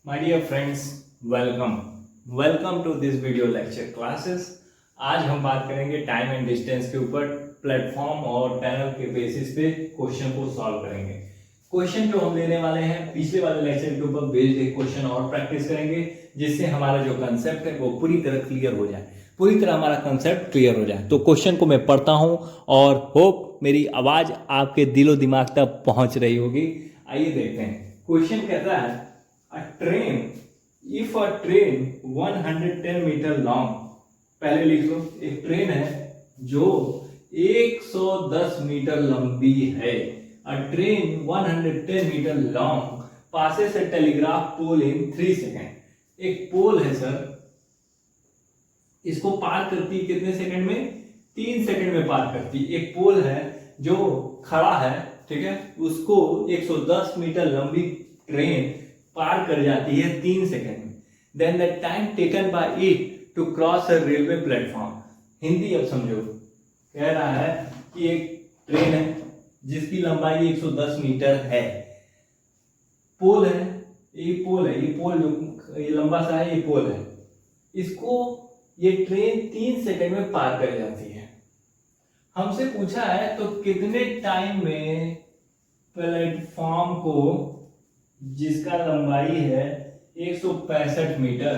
My dear friends, welcome to this video lecture classes. आज हम बात करेंगे टाइम एंड डिस्टेंस के ऊपर। प्लेटफॉर्म और टनल के बेसिस पे क्वेश्चन को सॉल्व करेंगे। क्वेश्चन जो हम लेने वाले हैं पिछले वाले लेक्चर के ऊपर बेस्ड एक क्वेश्चन और प्रैक्टिस करेंगे, जिससे हमारा जो कंसेप्ट है वो पूरी तरह क्लियर हो जाए, पूरी तरह हमारा कंसेप्ट क्लियर हो जाए। तो क्वेश्चन को मैं पढ़ता हूं और होप मेरी आवाज आपके दिलो दिमाग तक पहुंच रही होगी। आइए देखते हैं। क्वेश्चन कहता है, a train if a train 110 meter long, पहले लिख लो, एक ट्रेन है जो 110 मीटर लंबी है। a train 110 meter long passes a telegraph pole in 3 second. एक पोल है सर, इसको पार करती कितने सेकंड में? 3 सेकंड में पार करती। एक पोल है जो खड़ा है, ठीक है, उसको 110 मीटर लंबी ट्रेन पार कर जाती है 3 सेकंड में। Then the time taken by it to cross a railway platform. Hindi अब समझो। कह रहा है कि एक ट्रेन है जिसकी लंबाई 110 मीटर है, पोल है, ये पोल जो ये लंबा सा है, ये पोल है, इसको ये ट्रेन 3 सेकंड में पार कर जाती है। हमसे पूछा है तो कितने टाइम में प्लेटफॉर्म को, जिसका लंबाई है 165 मीटर,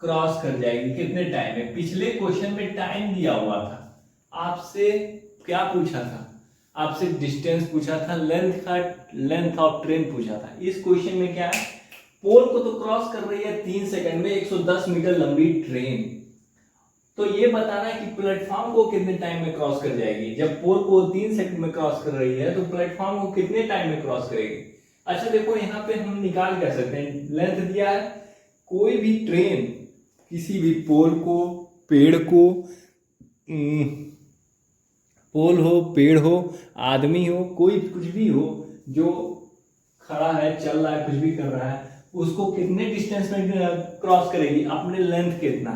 क्रॉस कर जाएगी, कितने टाइम में? पिछले क्वेश्चन में टाइम दिया हुआ था। आपसे क्या पूछा था? आपसे डिस्टेंस पूछा था, लेंथ ऑफ ट्रेन पूछा था। इस क्वेश्चन में क्या है, पोल को तो क्रॉस कर रही है 3 सेकंड में 110 मीटर लंबी ट्रेन, तो ये बताना है कि प्लेटफॉर्म को कितने टाइम में क्रॉस कर जाएगी। जब पोल को 3 सेकंड में क्रॉस कर रही है तो प्लेटफॉर्म को कितने टाइम में क्रॉस करेगी? अच्छा देखो, यहाँ पे हम निकाल क्या सकते हैं, लेंथ दिया है। कोई भी ट्रेन किसी भी पोल को, पेड़ को, पोल हो, पेड़ हो, आदमी हो, कोई कुछ भी हो जो खड़ा है, चल रहा है, कुछ भी कर रहा है, उसको कितने डिस्टेंस में क्रॉस करेगी? अपने लेंथ कितना,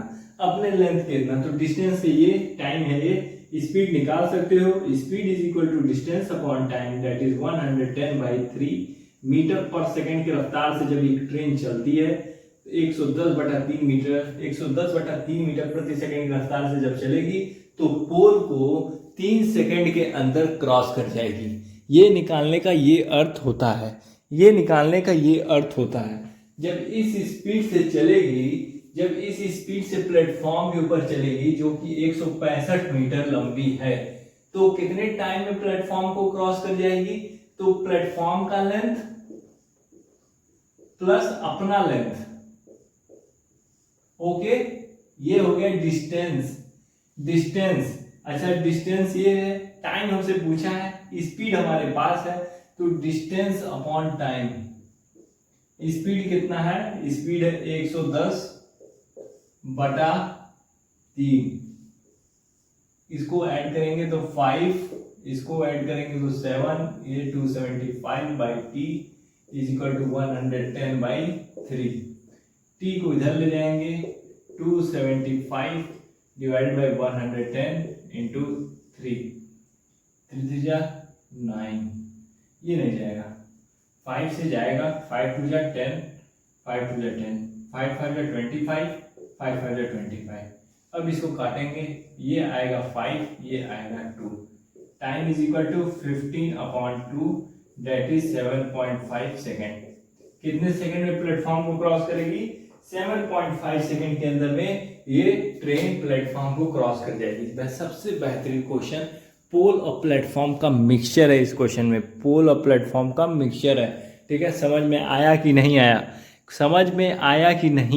तो डिस्टेंस से ये टाइम है, ये स्पीड निकाल सकते हो। Speed is equal to distance upon time, that is 110/3 meter per second की रफ्तार से जब एक ट्रेन चलती है 110/3 मीटर, 110/3 मीटर प्रति सेकंड की रफ्तार से जब चलेगी तो पोल को 3 सेकंड के अंदर क्रॉस कर जाएगी। ये निकालने का ये अर्थ होता है, जब इस स्पीड से चलेगी, जब इस स्पीड से प्लेटफॉर्म के ऊपर चलेगी जो कि 165 मीटर लंबी है, तो कितने टाइम में प्लेटफॉर्म को क्रॉस कर जाएगी? तो प्लेटफॉर्म का लेंथ प्लस अपना लेंथ, ओके, ये हो गया डिस्टेंस। अच्छा, डिस्टेंस ये है, टाइम हमसे पूछा है, स्पीड हमारे पास है, तो डिस्टेंस अपॉन टाइम। स्पीड कितना है? स्पीड है 110/3। इसको ऐड करेंगे तो 5, इसको ऐड करेंगे तो 7, ये 275/t is equal to 110/3। T को इधर ले जाएंगे, 275 डिवाइडेड बाई 110 इंटू 3, 3 जा 9, ये नहीं जाएगा, 5 से जाएगा, 5 2 जा 10, 5 2 जा 10, 5 5 जा 25, 5 5 जा 25। अब इसको काटेंगे, ये आएगा 5, ये आएगा 2। Time is equal to 15/2, that is 7.5 second. कितने सेकेंड में प्लेटफॉर्म को क्रॉस करेगी? 7.5 सेकेंड के अंदर में ये ट्रेन प्लेटफॉर्म को क्रॉस कर जाएगी। सबसे बेहतरीन क्वेश्चन, पोल और प्लेटफॉर्म का मिक्सचर है। इस क्वेश्चन में पोल और प्लेटफॉर्म का मिक्सचर है, ठीक है। समझ में आया कि नहीं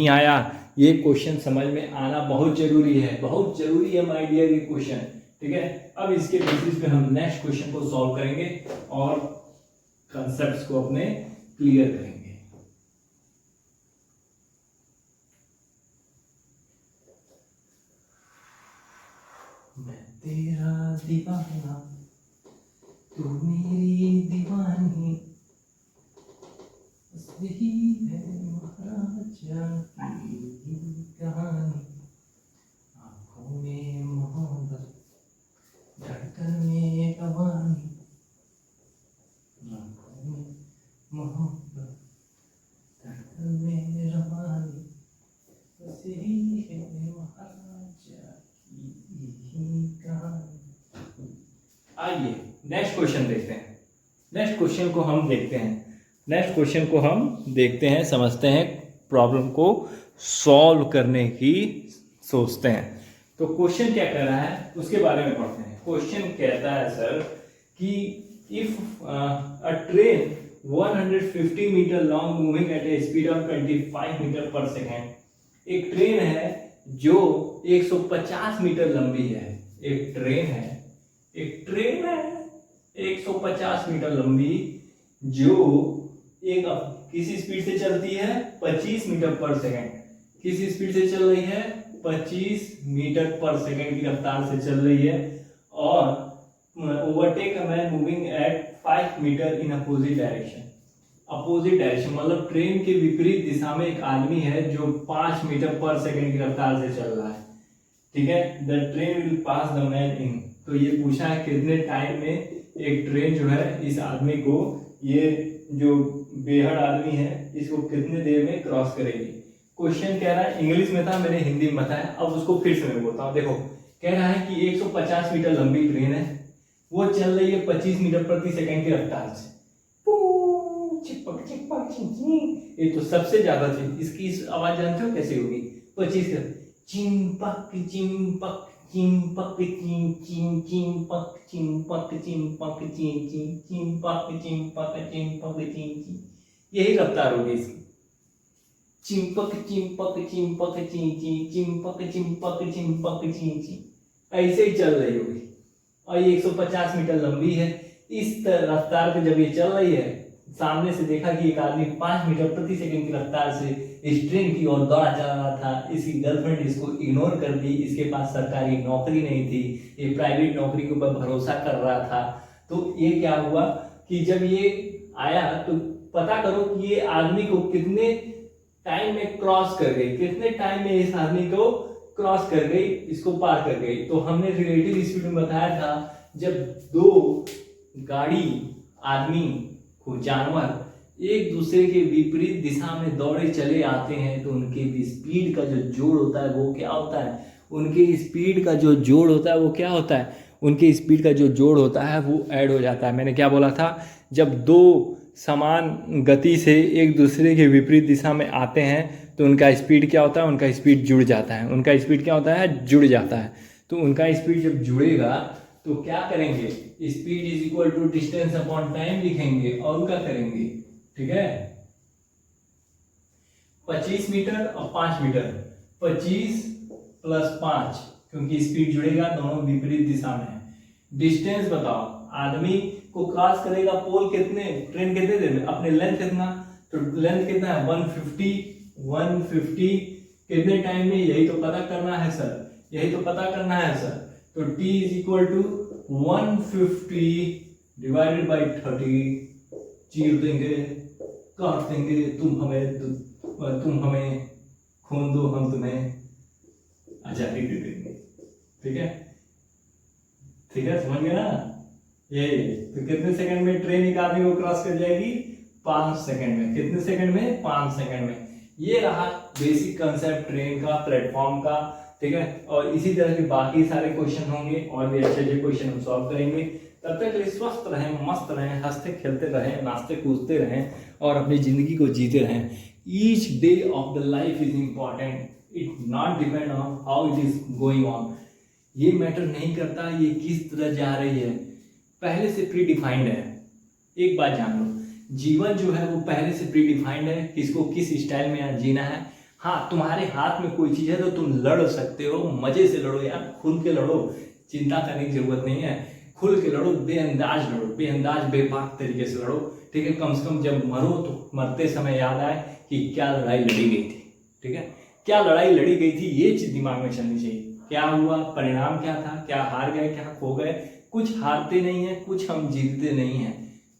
आया? ये क्वेश्चन समझ में आना बहुत जरूरी है माय डियर, ये क्वेश्चन, ठीक है। अब इसके बेसिस पे हम नेक्स्ट क्वेश्चन को सॉल्व करेंगे और कंसेप्ट्स को अपने क्लियर करेंगे। मैं तेरा दीवाना, तू मेरी दीवानी, यही है महाराजा की कहानी। आंखों में मोहब्बत, धड़कन में कवानी, आंखों में मोहब्बत, आइए नेक्स्ट क्वेश्चन देखते हैं। नेक्स्ट क्वेश्चन को हम देखते हैं, समझते हैं, प्रॉब्लम को सॉल्व करने की सोचते हैं। तो क्वेश्चन क्या कह रहा है उसके बारे में पढ़ते हैं। क्वेश्चन कहता है सर कि if a train 150 meter long moving at a speed of 25 meter per second, एक ट्रेन है जो 150 मीटर लंबी है। एक ट्रेन है 150 मीटर लंबी जो एक किसी स्पीड से चलती है 25 मीटर पर सेकेंड। किसी स्पीड से चल रही है 25 मीटर पर सेकेंड की रफ्तार से चल रही है और overtake a man moving at 5 meter in opposite direction. Opposite direction मतलब ट्रेन के विपरीत दिशा में एक आदमी है जो 5 मीटर पर सेकेंड की रफ्तार से चल रहा है। ठीक है, the train will pass the man in. तो ये पूछा है कितने टाइम में एक ट्रेन जो है इस आदमी को, ये जो बेहद आदमी है इसको कितने देर में क्रॉस करेगी। क्वेश्चन कह रहा है इंग्लिश में था, मैंने हिंदी में बताया, अब उसको फिर से मैं बोलता हूँ। देखो कह रहा है कि 150 मीटर लंबी ट्रेन है, वो चल रही है 25 मीटर प्रति सेकंड की रफ्तार से। चिपक चिपक चिंचिंग, ये तो सबसे ज्यादा थी। इसकी आवाज जानते हो कैसे होगी? 25 का चिंपक चिंपक चिंपक चिं चिं चिंपक चिंपक चिंपक चिं चिं चिंपक चिंपक चिंपक चिं चिं, यही रफ्तार होगी इसकी। चिंपक चिंपक चिंपक चिं चिं चिंपक चिंपक चिंपक चिं चिं, ऐसे ही चल रही होगी। और ये 150 मीटर लंबी है। इस रफ्तार पे जब ये चल रही है, सामने से देखा कि एक आदमी 5 मीटर प्रति सेकंड की रफ्तार से इस ट्रेन की ओर दौड़ा जा रहा था। इसकी गर्लफ्रेंड इसको इग्नोर कर दी, इसके पास सरकारी नौकरी नहीं थी, ये प्राइवेट नौकरी के ऊपर भरोसा कर रहा था। तो ये क्या हुआ कि जब ये आया तो पता करो कि ये आदमी को कितने टाइम में क्रॉस कर गई, कितने टाइम में इस आदमी को क्रॉस कर गई, इसको पार कर गई। तो हमने रिलेटिव स्पीड में बताया था, जब दो गाड़ी, आदमी को जानवर एक दूसरे के विपरीत दिशा में दौड़े चले आते हैं तो उनके स्पीड का जो जोड़ होता है वो क्या होता है? उनके स्पीड का जो जोड़ होता है वो क्या होता है? उनके स्पीड का जो जोड़ होता है वो ऐड हो जाता है। मैंने क्या बोला था? जब दो समान गति से एक दूसरे के विपरीत दिशा में आते हैं तो उनका स्पीड क्या होता है? उनका स्पीड जुड़ जाता है। उनका स्पीड क्या होता है? जुड़ जाता है। तो उनका स्पीड जब जुड़ेगा तो क्या करेंगे? Speed is equal to distance upon time लिखेंगे और क्या करेंगे? ठीक है, 25 मीटर और 5 मीटर, 25 प्लस 5, क्योंकि स्पीड जुड़ेगा, दोनों विपरीत दिशा में है। डिस्टेंस बताओ, आदमी को क्रॉस करेगा पोल कितने, ट्रेन कितने देर में, अपने लेंथ कितना, तो लेंथ कितना है 150 कितने टाइम में, यही तो पता करना है सर, यही तो पता करना है सर। तो t is equal to 150 divided by 30, चीर देंगे, काट देंगे, तुम हमें खून दो, हम तुम्हें आजादी दे देंगे। ठीक है, ठीक है, समझ गए ना? ये तो कितने सेकंड में ट्रेन एक आदमी को क्रॉस कर जाएगी? 5 सेकंड में। कितने सेकंड में? 5 सेकंड में। ये रहा बेसिक कंसेप्ट ट्रेन का, प्लेटफॉर्म का। ठीक है, और इसी तरह के बाकी सारे क्वेश्चन होंगे और भी अच्छे अच्छे क्वेश्चन हम सॉल्व करेंगे। तब तक स्वस्थ रहें, मस्त रहें, हंसते खेलते रहें, नाचते कूदते रहें और अपनी जिंदगी को जीते रहें। Each day of the life is important, it not depend on how it is going on. ये मैटर नहीं करता ये किस तरह जा रही है, पहले से प्री डिफाइंड है। एक बात जान लो, जीवन जो है वो पहले से प्री डिफाइंड है, किसको किस स्टाइल में जीना है। हाँ, तुम्हारे हाथ में कोई चीज है तो तुम लड़ सकते हो, मजे से लड़ो यार, खुल के लड़ो, चिंता करने की जरूरत नहीं है। खुल के लड़ो, बेअंदाज लड़ो, बेअंदाज बेबाक तरीके से लड़ो। ठीक है, कम से कम जब मरो तो मरते समय याद आए कि क्या लड़ाई लड़ी गई थी। ठीक है, क्या लड़ाई लड़ी गई थी, ये चीज दिमाग में चलनी चाहिए। क्या हुआ, परिणाम क्या था, क्या हार गए, क्या खो गए। कुछ हारते नहीं है, कुछ हम जीतते नहीं है,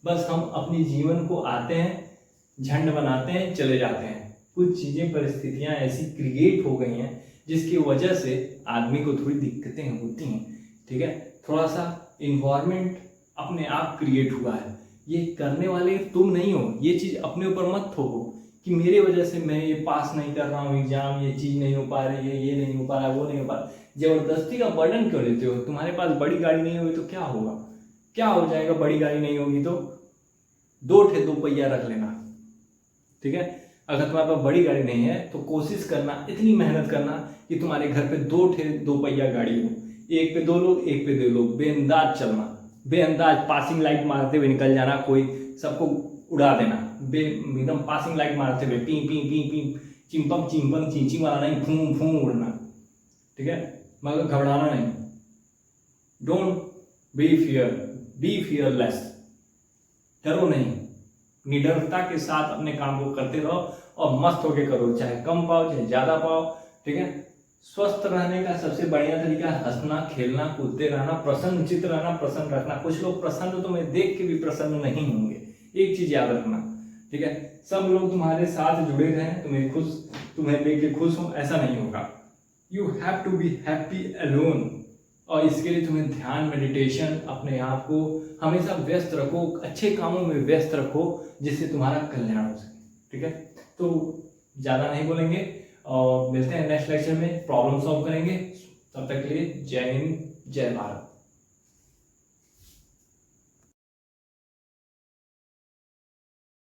बस हम अपने जीवन को आते हैं, झंड बनाते हैं, चले जाते हैं। कुछ चीजें, परिस्थितियां ऐसी क्रिएट हो गई हैं जिसकी वजह से आदमी को थोड़ी दिक्कतें होती हैं। ठीक है, थोड़ा सा इन्वायरमेंट अपने आप क्रिएट हुआ है, ये करने वाले तुम नहीं हो। ये चीज अपने ऊपर मत थोपो कि मेरे वजह से मैं ये पास नहीं कर रहा हूँ एग्जाम, ये चीज नहीं हो पा रही है, ये नहीं हो पा रहा है, वो नहीं हो पा रहा। जबरदस्ती का बर्डन क्यों लेते हो? तुम्हारे पास बड़ी गाड़ी नहीं हुई तो क्या होगा? क्या हो जाएगा, बड़ी गाड़ी नहीं होगी तो 2 पहिया रख लेना, ठीक है। अगर तुम्हारे पास बड़ी गाड़ी नहीं है तो कोशिश करना, इतनी मेहनत करना कि तुम्हारे घर पे 2 पहिया गाड़ी हो, एक पे 2 लोग, एक पे 2 लोग, बेअंदाज चलना, बेअंदाज पासिंग लाइट मारते हुए निकल जाना, कोई सबको उड़ा देना, एकदम पासिंग लाइट मारते हुए पी पी पी पी, चिंपम चिंपम चिंची मारना नहीं, फूं फूं उड़ना, ठीक है। मगर घबराना नहीं, डोंट बी फियरलेस, डरो नहीं, निडरता के साथ अपने काम को करते रहो और मस्त होके करो, चाहे कम पाओ चाहे ज्यादा पाओ, ठीक है। स्वस्थ रहने का सबसे बढ़िया तरीका हंसना, खेलना, कूदते रहना, प्रसन्नचित्त रहना, प्रसन्न रखना। कुछ लोग प्रसन्न तुम्हें देख के भी प्रसन्न नहीं होंगे, एक चीज याद रखना, ठीक है। सब लोग तुम्हारे साथ जुड़े रहें, तुम्हें देख के खुश हो, ऐसा नहीं होगा। You have to be happy alone, और इसके लिए तुम्हें ध्यान, मेडिटेशन, अपने आप को हमेशा व्यस्त रखो, अच्छे कामों में व्यस्त रखो, जिससे तुम्हारा कल्याण हो सके, ठीक है। तो ज़्यादा नहीं बोलेंगे और मिलते हैं नेक्स्ट लेक्चर में, प्रॉब्लम सॉल्व करेंगे। तब तक के लिए जय हिंद, जय भारत।